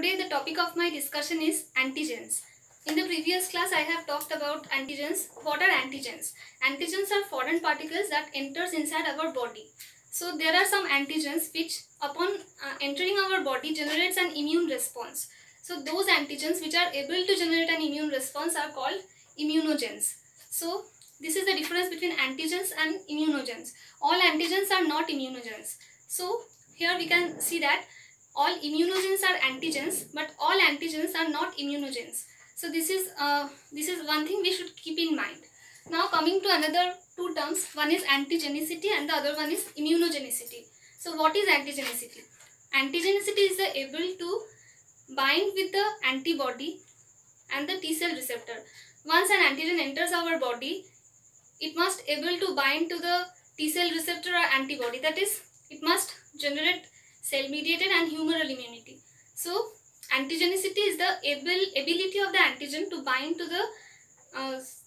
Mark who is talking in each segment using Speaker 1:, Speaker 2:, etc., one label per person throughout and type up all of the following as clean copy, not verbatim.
Speaker 1: Today the topic of my discussion is antigens. In the previous class I have talked about antigens. What are antigens? Antigens are foreign particles that enters inside our body. So there are some antigens which upon entering our body generates an immune response. So those antigens which are able to generate an immune response are called immunogens. So this is the difference between antigens and immunogens. All antigens are not immunogens. So here we can see that all immunogens are antigens, but all antigens are not immunogens. So this is one thing we should keep in mind. Now coming to another two terms, one is antigenicity and the other one is immunogenicity. So what is antigenicity? Antigenicity is the able to bind with the antibody and the T cell receptor. Once an antigen enters our body, it must able to bind to the T cell receptor or antibody. That is, it must generate cell mediated and humoral immunity. So antigenicity is the ability of the antigen to bind to the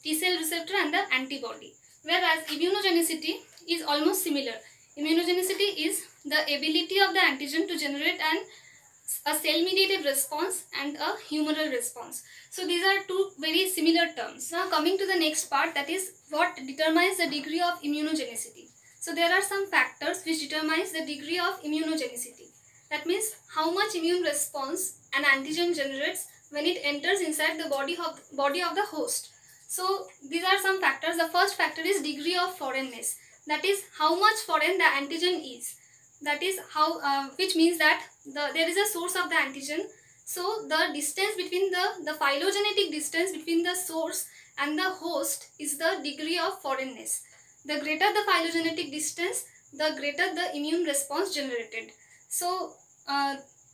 Speaker 1: T cell receptor and the antibody, whereas immunogenicity is almost similar. Immunogenicity is the ability of the antigen to generate a cell mediated response and a humoral response. So these are two very similar terms. Now coming to the next part, that is what determines the degree of immunogenicity. So there are some factors which determines the degree of immunogenicity. That means how much immune response an antigen generates when it enters inside the body of the host. So these are some factors. The first factor is degree of foreignness. That is how much foreign the antigen is. That is how, which means that there is a source of the antigen. So the distance between the phylogenetic distance between the source and the host is the degree of foreignness. The greater the phylogenetic distance, the greater the immune response generated. So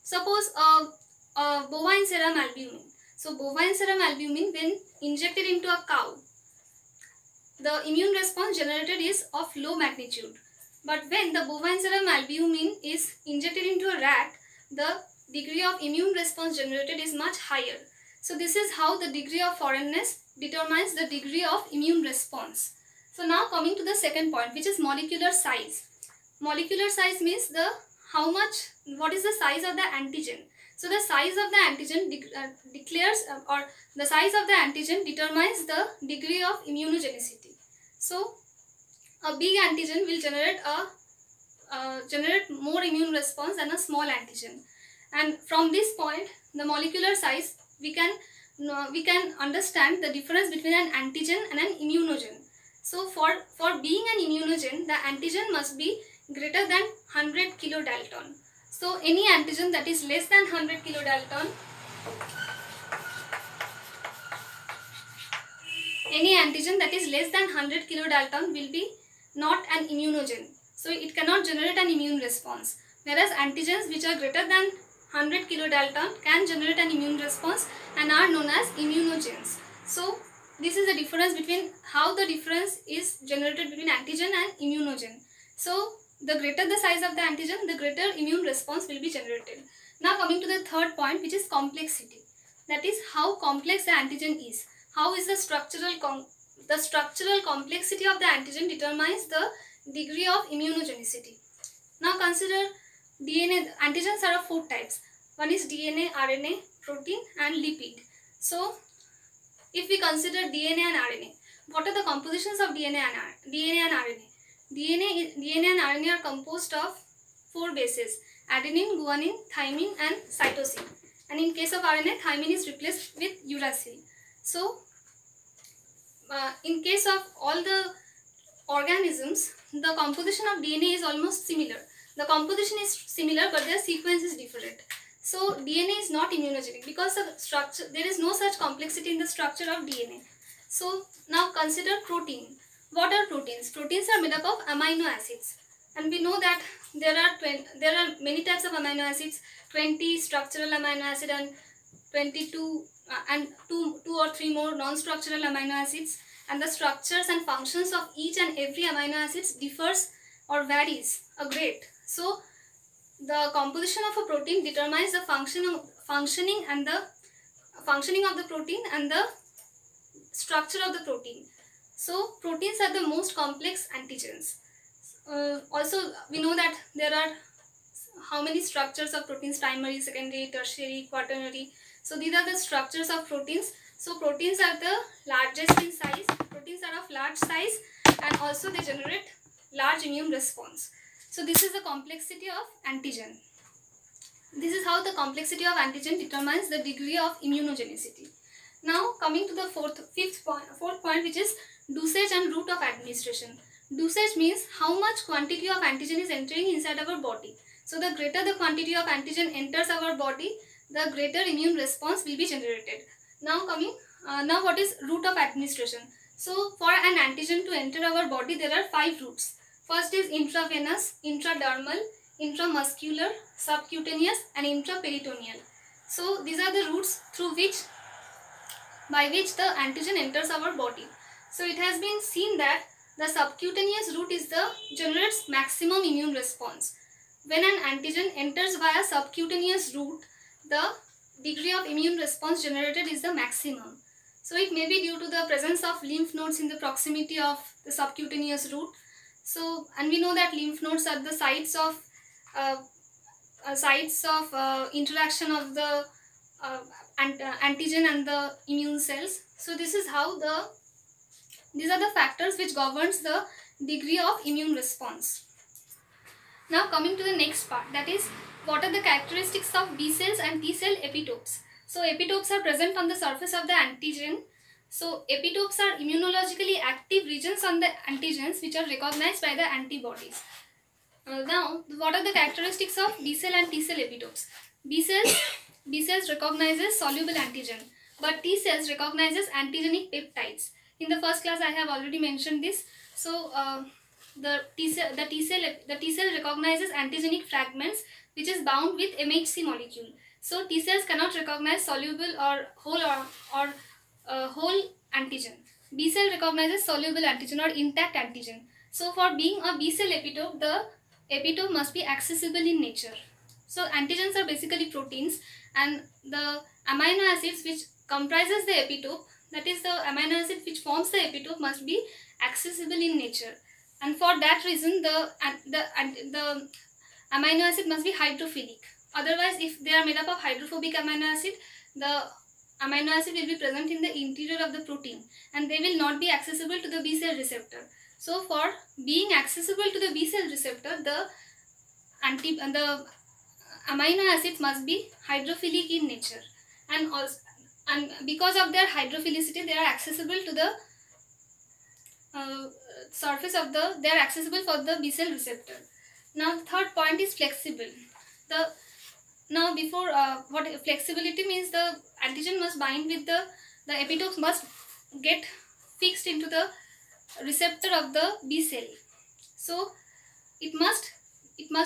Speaker 1: suppose bovine serum albumin. So bovine serum albumin, when injected into a cow, the immune response generated is of low magnitude. But when the bovine serum albumin is injected into a rat, the degree of immune response generated is much higher. So this is how the degree of foreignness determines the degree of immune response. So now coming to the second point, which is molecular size. Molecular size means what is the size of the antigen. So the size of the antigen or the size of the antigen determines the degree of immunogenicity. So a big antigen will generate more immune response than a small antigen. And from this point, the molecular size, we can understand the difference between an antigen and an immunogen. So for being an immunogen, the antigen must be greater than 100 kilodalton. So any antigen that is less than 100 kilodalton, will be not an immunogen. So it cannot generate an immune response. Whereas antigens which are greater than 100 kilodalton can generate an immune response and are known as immunogens. So this is the difference between how the difference is generated between antigen and immunogen. So the greater the size of the antigen, the greater immune response will be generated. Now coming to the third point, which is complexity. That is how complex the antigen is. How is the structural complexity of the antigen determines the degree of immunogenicity. Now consider DNA. Antigens are of four types. One is DNA, RNA, protein and lipid. So if we consider DNA and RNA, what are the compositions of DNA and RNA? DNA and RNA are composed of four bases: adenine, guanine, thymine and cytosine. And in case of RNA, thymine is replaced with uracil. So in case of all the organisms, the composition of DNA is almost similar. The composition is similar, but their sequence is different. So DNA is not immunogenic because there is no such complexity in the structure of DNA. So now consider protein. What are proteins? Proteins are made up of amino acids, and we know that there are many types of amino acids, 20 structural amino acid and 22 and two or three more non-structural amino acids, and the structures and functions of each and every amino acids differs or varies a great. So the composition of a protein determines the functioning of the protein and the structure of the protein. So proteins are the most complex antigens. Also we know that there are how many structures of proteins: primary, secondary, tertiary, quaternary. So these are the structures of proteins. So proteins are the largest in size. Proteins are of large size, and also they generate large immune response. So this is the complexity of antigen. This is how the complexity of antigen determines the degree of immunogenicity. Now coming to the fourth point, which is dosage and route of administration. Dosage means how much quantity of antigen is entering inside our body. So the greater the quantity of antigen enters our body, the greater immune response will be generated. Now what is route of administration? So for an antigen to enter our body, there are 5 routes. First is intravenous, intradermal, intramuscular, subcutaneous, and intraperitoneal. So these are the routes by which the antigen enters our body. So it has been seen that the subcutaneous route generates maximum immune response. When an antigen enters via subcutaneous route, the degree of immune response generated is the maximum. So it may be due to the presence of lymph nodes in the proximity of the subcutaneous route. So, and we know that lymph nodes are the sites of interaction of the antigen and the immune cells. So this is how these are the factors which governs the degree of immune response. Now coming to the next part, that is, what are the characteristics of B cells and T cell epitopes. So epitopes are present on the surface of the antigen. So epitopes are immunologically active regions on the antigens which are recognized by the antibodies. Now, what are the characteristics of B cell and T cell epitopes? B cells recognizes soluble antigen, but T cells recognizes antigenic peptides. In the first class, I have already mentioned this. So the T cell recognizes antigenic fragments which is bound with MHC molecule. So T cells cannot recognize soluble or whole antigen. B cell recognizes soluble antigen or intact antigen. So for being a B cell epitope, the epitope must be accessible in nature. So antigens are basically proteins, and the amino acids which comprises the epitope, that is the amino acid which forms the epitope, must be accessible in nature. And for that reason, the amino acid must be hydrophilic. Otherwise, if they are made up of hydrophobic amino acid, the amino acid will be present in the interior of the protein and they will not be accessible to the B cell receptor. So for being accessible to the B cell receptor, the amino acids must be hydrophilic in nature, and because of their hydrophilicity, they are accessible to the surface of they are accessible for the B cell receptor. Now the third point is flexible. What flexibility means, the antigen must bind with the epitopes must get fixed into the receptor of the B cell. So it must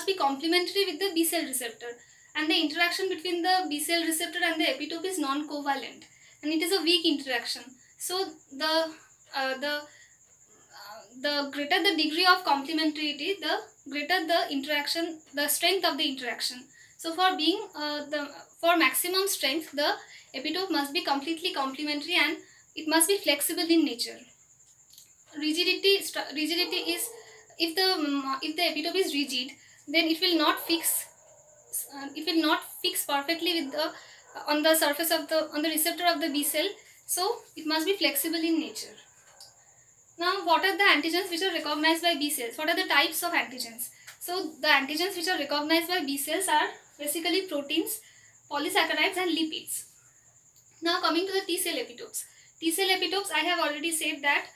Speaker 1: be complementary with the B cell receptor, and the interaction between the B cell receptor and the epitope is non-covalent, and it is a weak interaction. So the greater the degree of complementarity, the greater the interaction, the strength of the interaction. So for maximum strength, the epitope must be completely complementary and it must be flexible in nature. Rigidity is, if the epitope is rigid, then it will not fix perfectly with on the surface of on the receptor of the B cell. So it must be flexible in nature. Now, what are the antigens which are recognized by B cells? What are the types of antigens? So the antigens which are recognized by B cells are basically proteins, polysaccharides, and lipids. Now coming to the T cell epitopes. T cell epitopes, I have already said that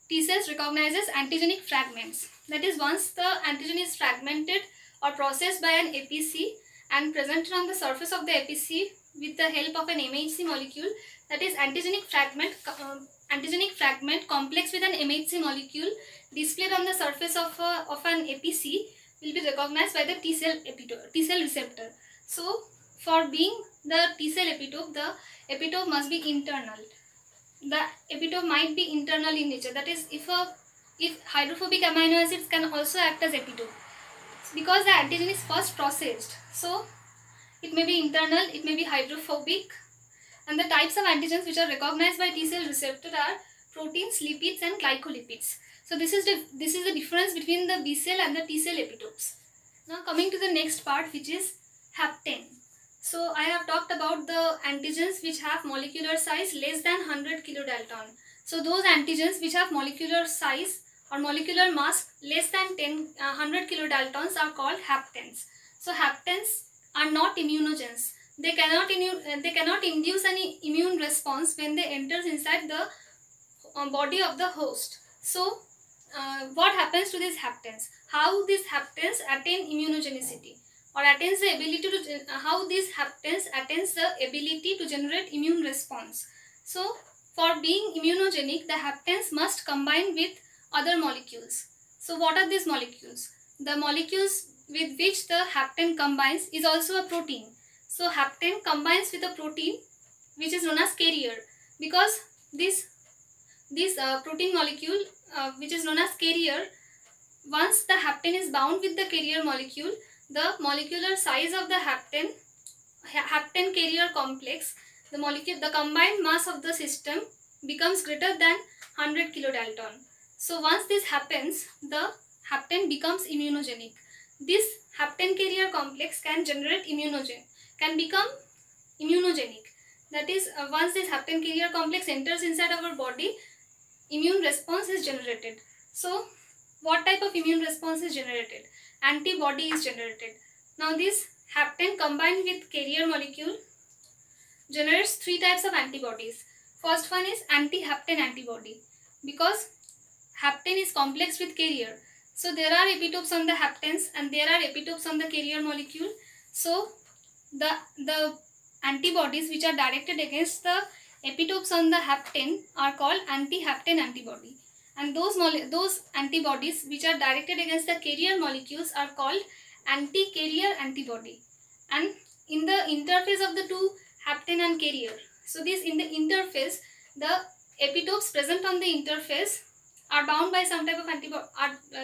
Speaker 1: T cells recognizes antigenic fragments. That is, once the antigen is fragmented or processed by an APC and presented on the surface of the APC with the help of an MHC molecule, that is antigenic fragment complex with an MHC molecule displayed on the surface of an APC will be recognized by the T cell receptor. So for being the T cell epitope, the epitope must be internal. The epitope might be internal in nature. That is, if hydrophobic amino acids can also act as epitope, because the antigen is first processed. So it may be internal, it may be hydrophobic. And the types of antigens which are recognized by T cell receptor are proteins, lipids, and glycolipids. So this is the difference between the B cell and the T cell epitopes. Now coming to the next part, which is hapten. So I have talked about the antigens which have molecular size less than 100 kilodalton. So those antigens which have molecular size or molecular mass less than 100 kilodaltons are called haptens. So haptens are not immunogens. They cannot induce any immune response when they enters inside the body of the host. So what happens to these haptens? How these haptens attain immunogenicity or attains the ability to how these haptens attains the ability to generate immune response. So for being immunogenic, the haptens must combine with other molecules. So what are these molecules? The molecules with which the hapten combines is also a protein. So hapten combines with a protein which is known as carrier, because this protein molecule which is known as carrier, once the hapten is bound with the carrier molecule, the molecular size of the hapten carrier complex, the combined mass of the system becomes greater than 100 kilodalton. So once this happens, the hapten becomes immunogenic. This hapten carrier complex can become immunogenic. That is, once this hapten carrier complex enters inside our body, immune response is generated. So what type of immune response is generated? Antibody is generated. Now this hapten combined with carrier molecule generates three types of antibodies. First one is anti-hapten antibody, because hapten is complex with carrier. So there are epitopes on the haptens and there are epitopes on the carrier molecule. So the antibodies which are directed against the epitopes on the hapten are called anti-hapten antibody, and those antibodies which are directed against the carrier molecules are called anti-carrier antibody. And in the interface of the two hapten and carrier, so this in the interface, the epitopes present on the interface are bound by some type of antibody,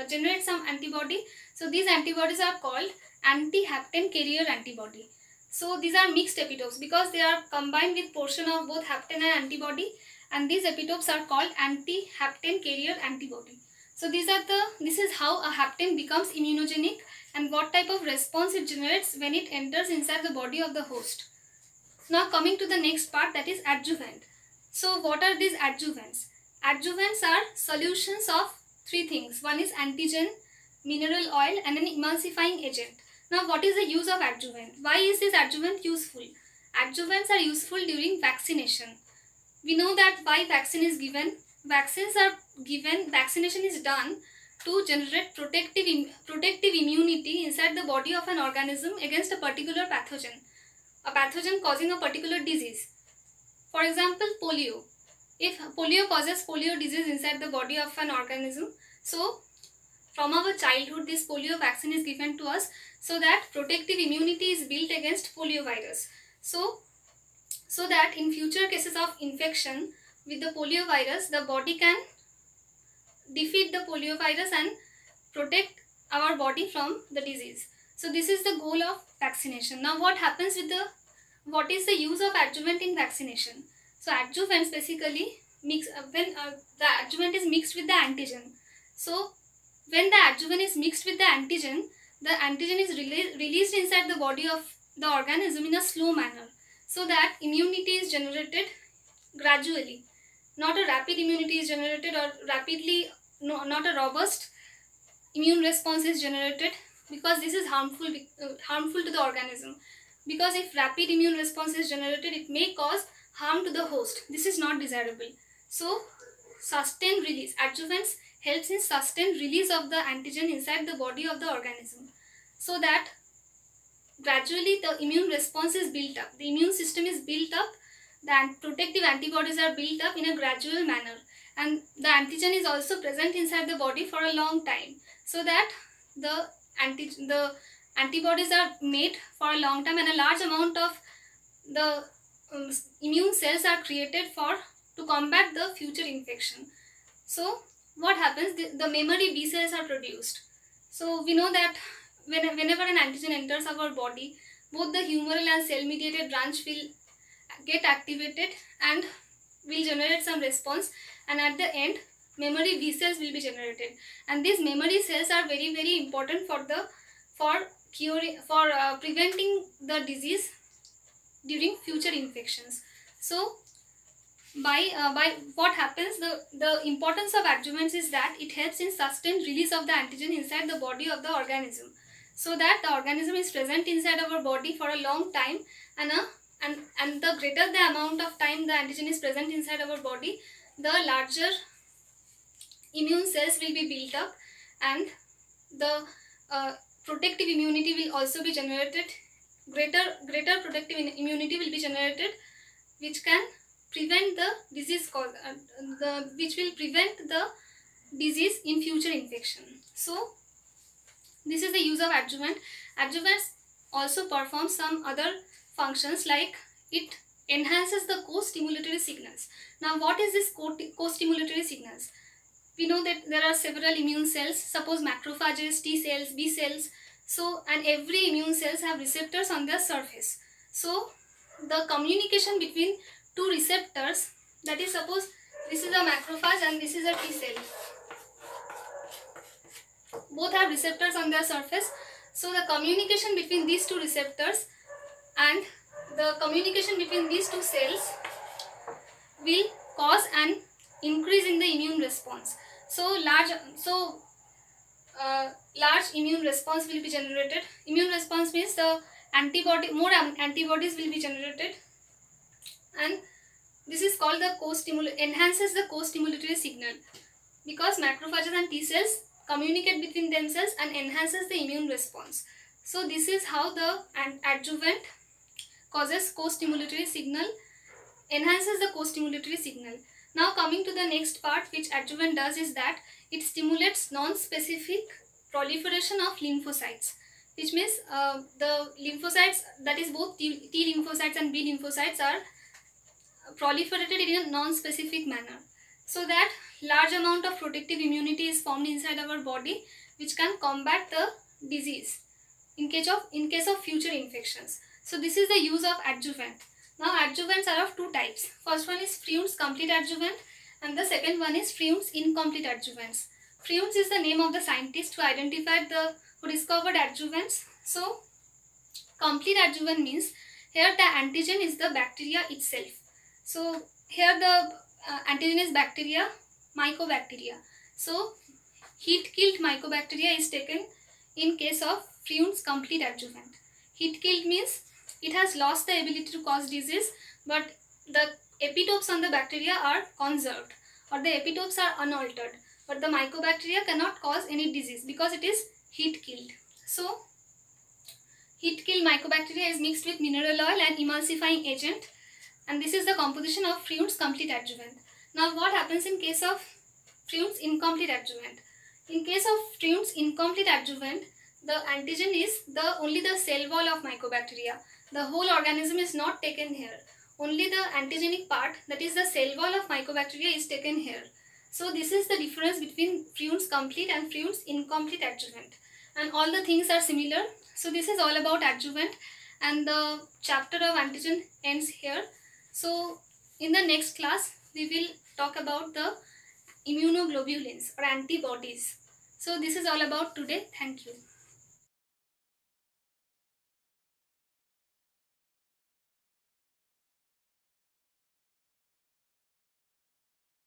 Speaker 1: generate some antibody. So these antibodies are called anti-hapten carrier antibody. So these are mixed epitopes because they are combined with portion of both hapten and antibody, and these epitopes are called anti-hapten carrier antibody. So this is how a hapten becomes immunogenic and what type of response it generates when it enters inside the body of the host. Now coming to the next part, that is adjuvant. So what are these adjuvants? Adjuvants are solutions of three things. One is antigen, mineral oil, and an emulsifying agent. Now what is the use of adjuvant? Why is this adjuvant useful? Adjuvants are useful during vaccination. We know that why vaccine is given. Vaccination is done to generate protective immunity inside the body of an organism against a particular pathogen. A pathogen causing a particular disease. For example, polio. If polio causes polio disease inside the body of an organism, so from our childhood this polio vaccine is given to us so that protective immunity is built against polio virus. So that in future cases of infection with the polio virus, the body can defeat the polio virus and protect our body from the disease. So this is the goal of vaccination. Now what is the use of adjuvant in vaccination? So adjuvants basically when the adjuvant is mixed with the antigen. So when the adjuvant is mixed with the antigen is released inside the body of the organism in a slow manner, so that immunity is generated gradually. Not a rapid immunity is generated, or not a robust immune response is generated, because this is harmful to the organism. Because if rapid immune response is generated, it may cause harm to the host. This is not desirable. So sustained release, adjuvants helps in sustained release of the antigen inside the body of the organism, so that gradually the immune response is built up. The immune system is built up, the protective antibodies are built up in a gradual manner, and the antigen is also present inside the body for a long time, so that the antibodies are made for a long time and a large amount of the immune cells are created to combat the future infection. So what happens? The memory B cells are produced. So we know that whenever an antigen enters our body, both the humoral and cell mediated branch will get activated and will generate some response, and at the end memory B cells will be generated, and these memory cells are very important for the for preventing the disease during future infections. So by what happens, the importance of adjuvants is that it helps in sustained release of the antigen inside the body of the organism, so that the organism is present inside our body for a long time, and the greater the amount of time the antigen is present inside our body, the larger immune cells will be built up, and the protective immunity will also be generated. Greater protective immunity will be generated, which can prevent the disease which will prevent the disease in future infection. So this is the use of adjuvant. Adjuvants also perform some other functions, like it enhances the co-stimulatory signals. Now what is this co-stimulatory signals? We know that there are several immune cells, suppose macrophages, T cells, B cells. So, and every immune cells have receptors on their surface. So the communication between two receptors, that is, suppose this is a macrophage and this is a T cell. Both have receptors on their surface. So the communication between these two receptors and the communication between these two cells will cause an increase in the immune response. So large immune response will be generated. Immune response means the more antibodies will be generated, and this is called the enhances the co-stimulatory signal, because macrophages and T cells communicate between themselves and enhances the immune response. So this is how the adjuvant causes co-stimulatory signal, enhances the co-stimulatory signal. Now coming to the next part which adjuvant does is that it stimulates non-specific proliferation of lymphocytes, which means the lymphocytes, that is both T lymphocytes and B lymphocytes, are proliferated in a non-specific manner, so that large amount of protective immunity is formed inside our body, which can combat the disease in case of future infections. So this is the use of adjuvant. Now adjuvants are of two types. First one is Freund's complete adjuvant, and the second one is Freund's incomplete adjuvants. Freund's is the name of the scientist who discovered adjuvants. So complete adjuvant means here the antigen is the bacteria itself. So here the antigen is bacteria, mycobacteria. So heat killed mycobacteria is taken in case of Freund's complete adjuvant. Heat killed means it has lost the ability to cause disease, but the epitopes on the bacteria are conserved, or the epitopes are unaltered, but the mycobacteria cannot cause any disease because it is heat killed. So heat killed mycobacteria is mixed with mineral oil and emulsifying agent, and this is the composition of Freund's complete adjuvant. Now what happens in case of Freund's incomplete adjuvant? In case of Freund's incomplete adjuvant, the antigen is only the cell wall of mycobacteria. The whole organism is not taken here. Only the antigenic part, that is the cell wall of mycobacteria, is taken here. So this is the difference between Freund's complete and Freund's incomplete adjuvant. And all the things are similar. So this is all about adjuvant, and the chapter of antigen ends here. So in the next class, we will talk about the immunoglobulins or antibodies. So this is all about today. Thank you.